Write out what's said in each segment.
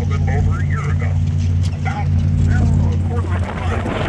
little over a year ago. About, well, a quarter of a mile.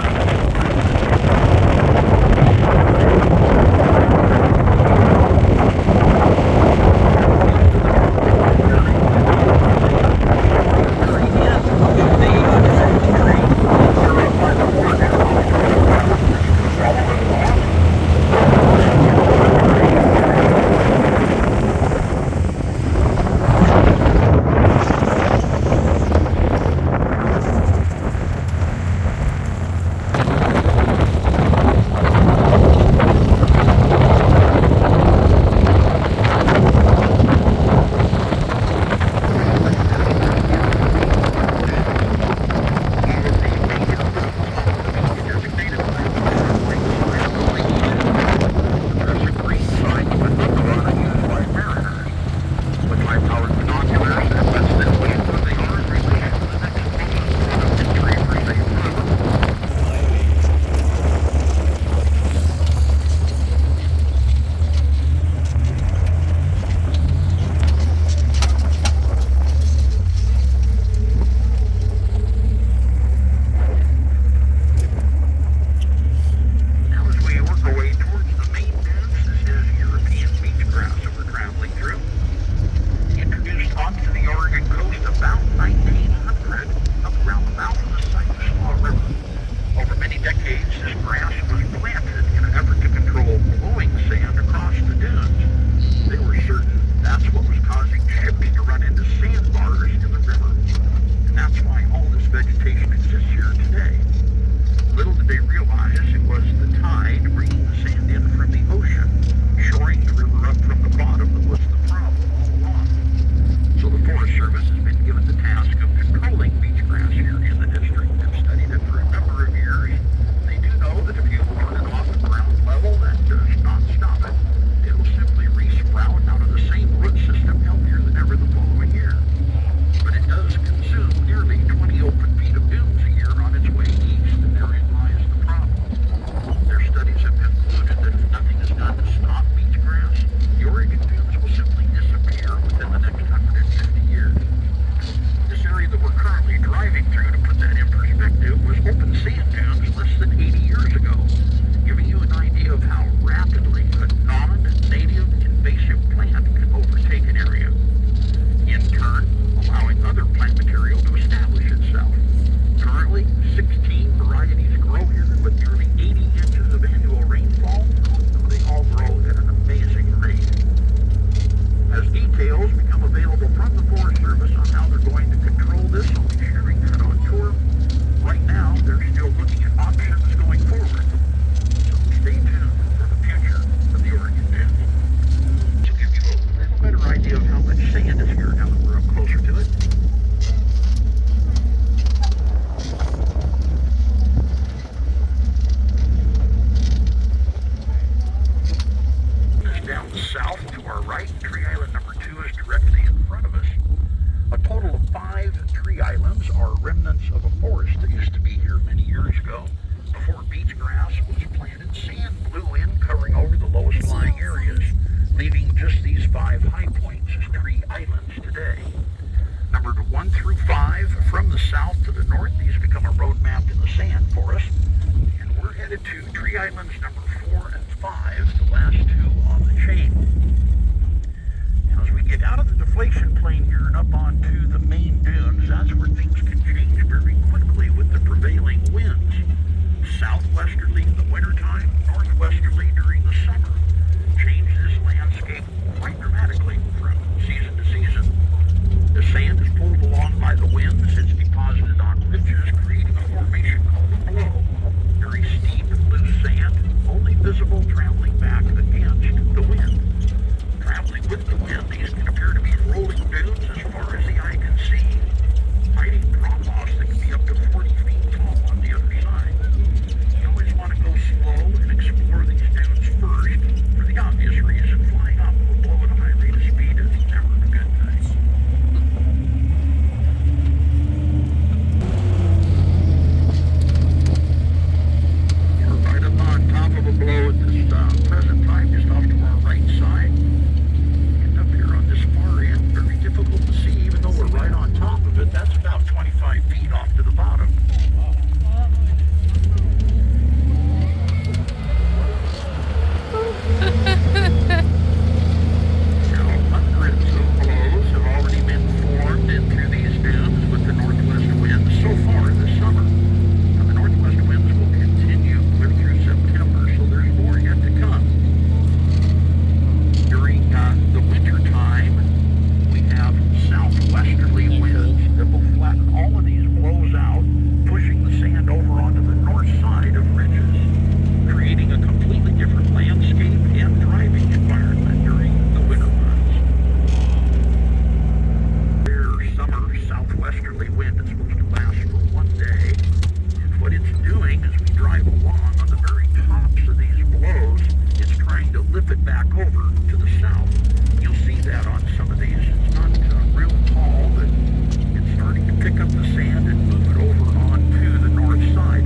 pick up the sand and move it over onto the north side.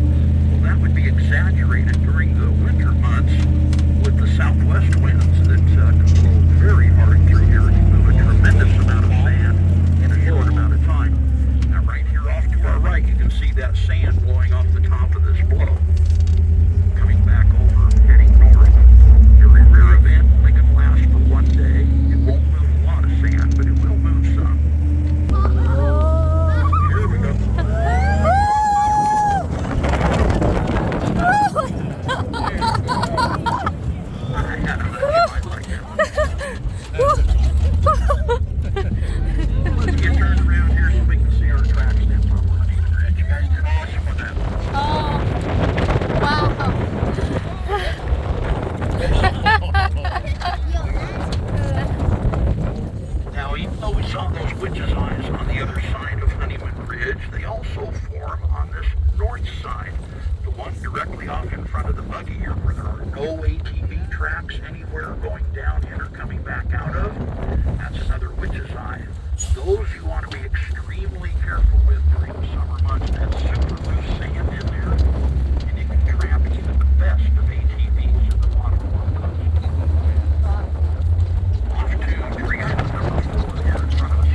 Well, that would be exaggerated during the winter months with the southwest winds that can blow very hard through here and move a tremendous amount of sand in a short amount of time. Now, right here off to our right, you can see that sand blowing off the top of this blow. Coming back over, heading north. Very rare event, only going to last for one day. It won't move a lot of sand, but it will move some. Here we go. I had a hunch you might like that one. Let's get turned around here so we can see our tracks down from Honeyman Ridge. You guys did awesome with that. Now, even though we saw those witches' eyes on the other side of Honeyman Ridge, they also form on this north side. The one directly off in front of the buggy here where there are no ATV tracks anywhere going down in or coming back out of. That's another witch's eye. Those you want to be extremely careful with during the summer months. That's super loose sand in there. And it can trap even the best of ATVs in the water. Off to tree item number 4 here in front of us.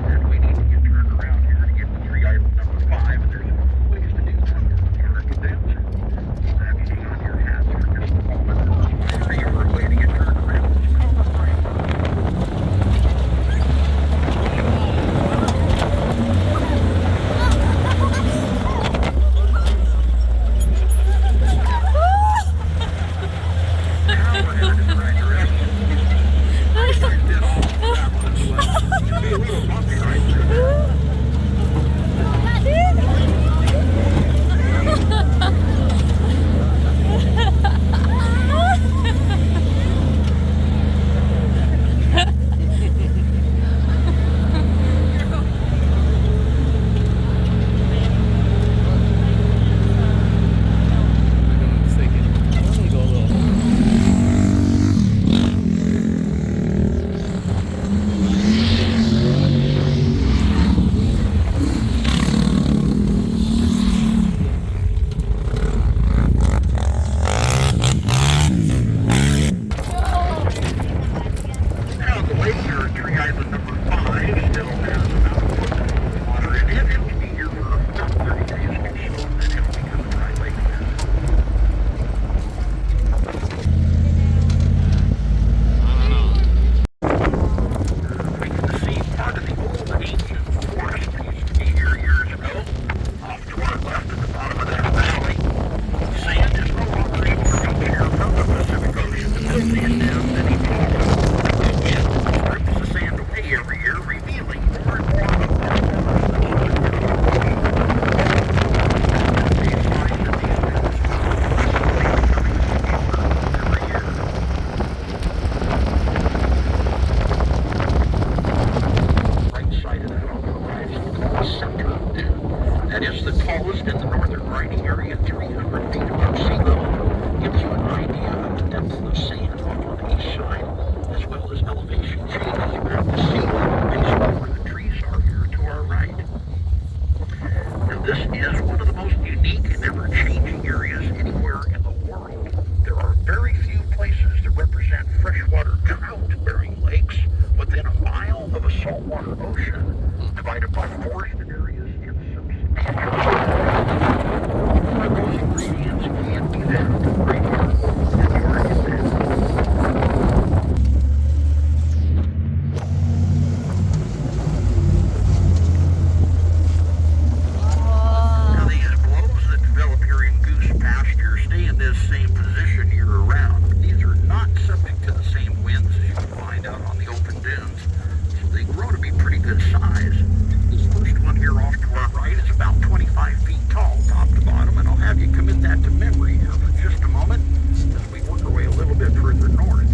And we need this same position year-round. These are not subject to the same winds as you can find out on the open dunes, so they grow to be pretty good size. This first one here off to our right is about 25 feet tall, top to bottom, and I'll have you commit that to memory here for just a moment as we work our way a little bit further north.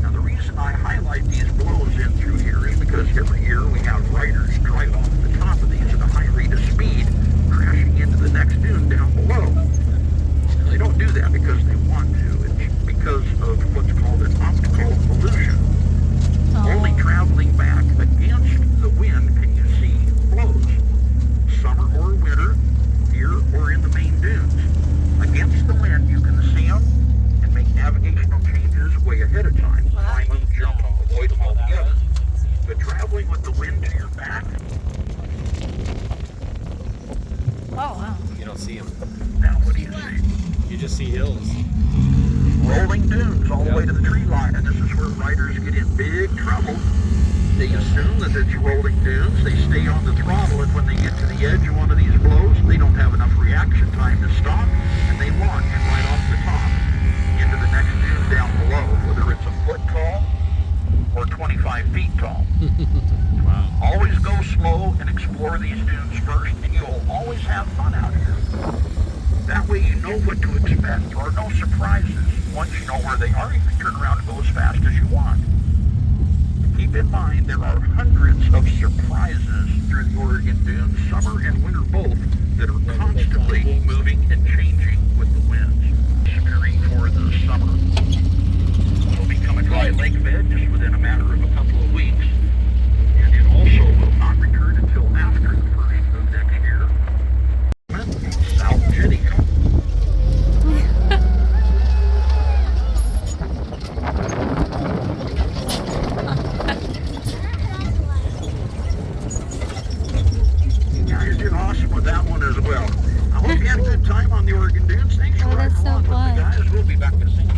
Now, the reason I highlight these blows in through here is because every year we have riders drive off the top of these at a high rate of speed, crashing into the next dune down below. Now, they don't do that because they want to. It's because of what's called an optical illusion. Only traveling back against the wind can you see blows, summer or winter, here or in the main dunes. Against the wind, you can see them and make navigational changes way ahead of time. Climb them, jump them, avoid them altogether. But traveling with the wind to your back, Oh, wow. You don't see them. now what do you see? You just see hills. Rolling dunes all the way to the tree line, and this is where riders get in big trouble. They assume that it's rolling dunes, they stay on the throttle, and when they get to the edge of one of these blows, they don't have enough reaction time to stop, and they launch right off the top into the next dune down below, whether it's a foot tall or 25 feet tall. Wow. Always go slow and explore these dunes first, and you'll always have fun out here. That way you know what to expect. There are no surprises. Once you know where they are, you can turn around and go as fast as you want. Keep in mind, there are hundreds of surprises through the Oregon dunes, summer and winter both, that are constantly moving and changing with the winds. Preparing for the summer. It'll become a dry lake bed just within a matter of a couple of weeks. And it also will not return until after the first of next year. South Jetty. You guys did awesome with that one as well. I hope you had a good time on the Oregon Dunes. Thanks for Oh, that's riding so along with fun. the guys. We'll be back in the same